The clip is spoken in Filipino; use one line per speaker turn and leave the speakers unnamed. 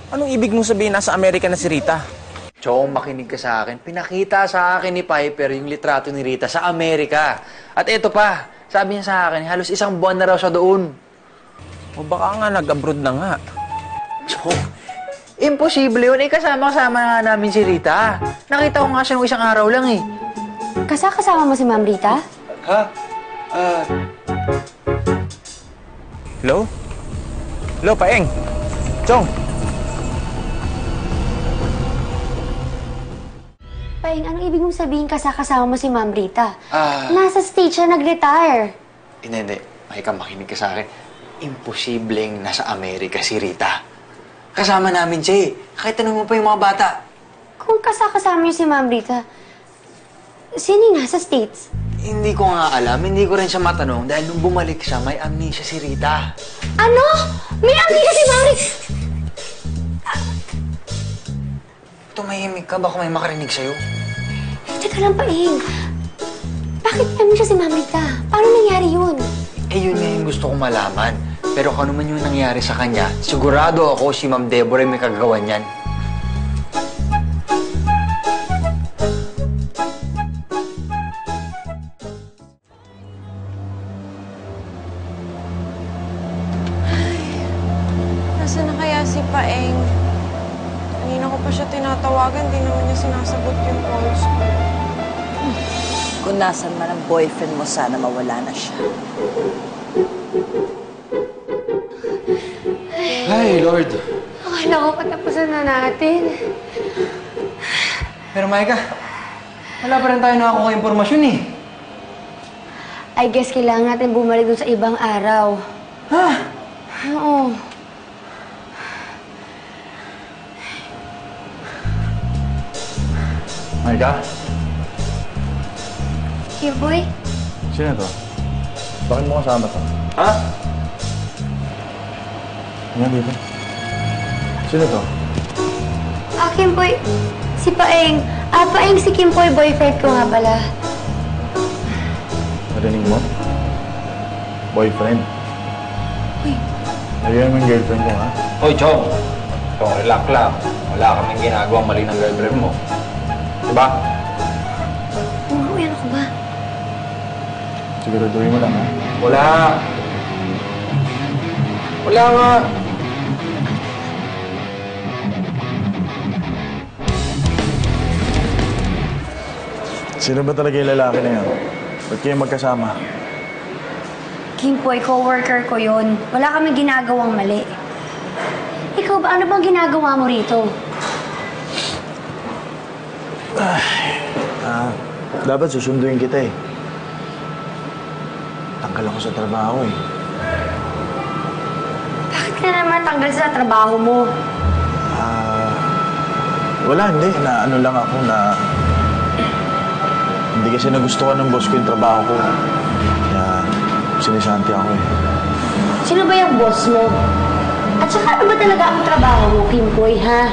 Anong ibig mong sabihin nasa Amerika na si Rita?
Chong, makinig ka sa akin. Pinakita sa akin ni Piper yung litrato ni Rita sa Amerika. At eto pa, sabi niya sa akin, halos 1 buwan na raw siya doon.
O baka nga nag-abroad na nga.
Chong, imposible yun. Kasama-kasama nga namin si Rita. Nakita ko nga siya nung 1 araw lang eh.
Kasama mo si Ma'am Rita?
Ha?
Hello? Hello, Paeng. Chong.
Paeng, anong ibig mong sabihin kasama mo si Ma'am Rita? Nasa stage siya nag-retire.
Hindi. Makinig ka sa akin. Imposibleng nasa Amerika si Rita. Kasama namin siya eh. Kahit tanong mo pa yung mga bata.
Kung kasama niyo si Ma'am Rita, sino yung nasa States?
Hindi ko nga alam. Hindi ko rin siya matanong dahil nung bumalik siya, may amnesia si Rita.
Ano? May amnesia si Ma'am Rita?
Tumahimik ka. Baka may makarinig sa'yo.
Teka lang, Paeng. Bakit may amnesia si Ma'am Rita? Paano nangyari yun?
Yun nga yung gusto kong malaman. Pero kung ano man yung nangyari sa kanya, sigurado ako si Ma'am Deborah may kagagawan yan.
Nasaan na kaya si Paeng? Kanina ko pa siya tinatawagan, di naman niya sinasagot yung calls ko.
Kung nasan man ang boyfriend mo, sana mawala na siya.
Ay, Lord.
Akala ko patapusan na natin.
Pero Maika, wala pa rin tayo nakakuha impormasyon eh.
I guess kailangan natin bumalik dun sa ibang araw.
Ha?
Oo.
Maika?
Kimboy?
Sino to? Bakit mo kasama to?
Ha?
Yan dito. Sino to?
Kimboy. Si Paeng. Paeng si Kimboy, boyfriend ko nga pala.
Narinig mo? Boyfriend?
Uy.
Narinig mo yung girlfriend ko, ha?
Hoy, Chong. Chong, relax lang. Wala kaming ginagawang mali ng girlfriend mo. Diba?
Uy, ano ka ba?
Siguraduhin mo lang, ha?
Wala. Wala nga.
Sino ba talaga yung lalaki na yan? Ba't kayo magkasama?
Kimboy, co-worker ko yun. Wala kami ginagawang mali. Ikaw ba, ano bang ginagawa mo rito?
Dapat susunduin kita eh. Tanggal ako sa trabaho eh.
Bakit ka naman tanggal sa trabaho mo?
Wala, hindi. Ano lang ako na... Hindi kasi nagustuhan ng boss ko yung trabaho ko. Kaya sinisanti ako eh.
Sino ba yung boss mo? At saka ano ba talaga ang trabaho mo, Kimboy, ha?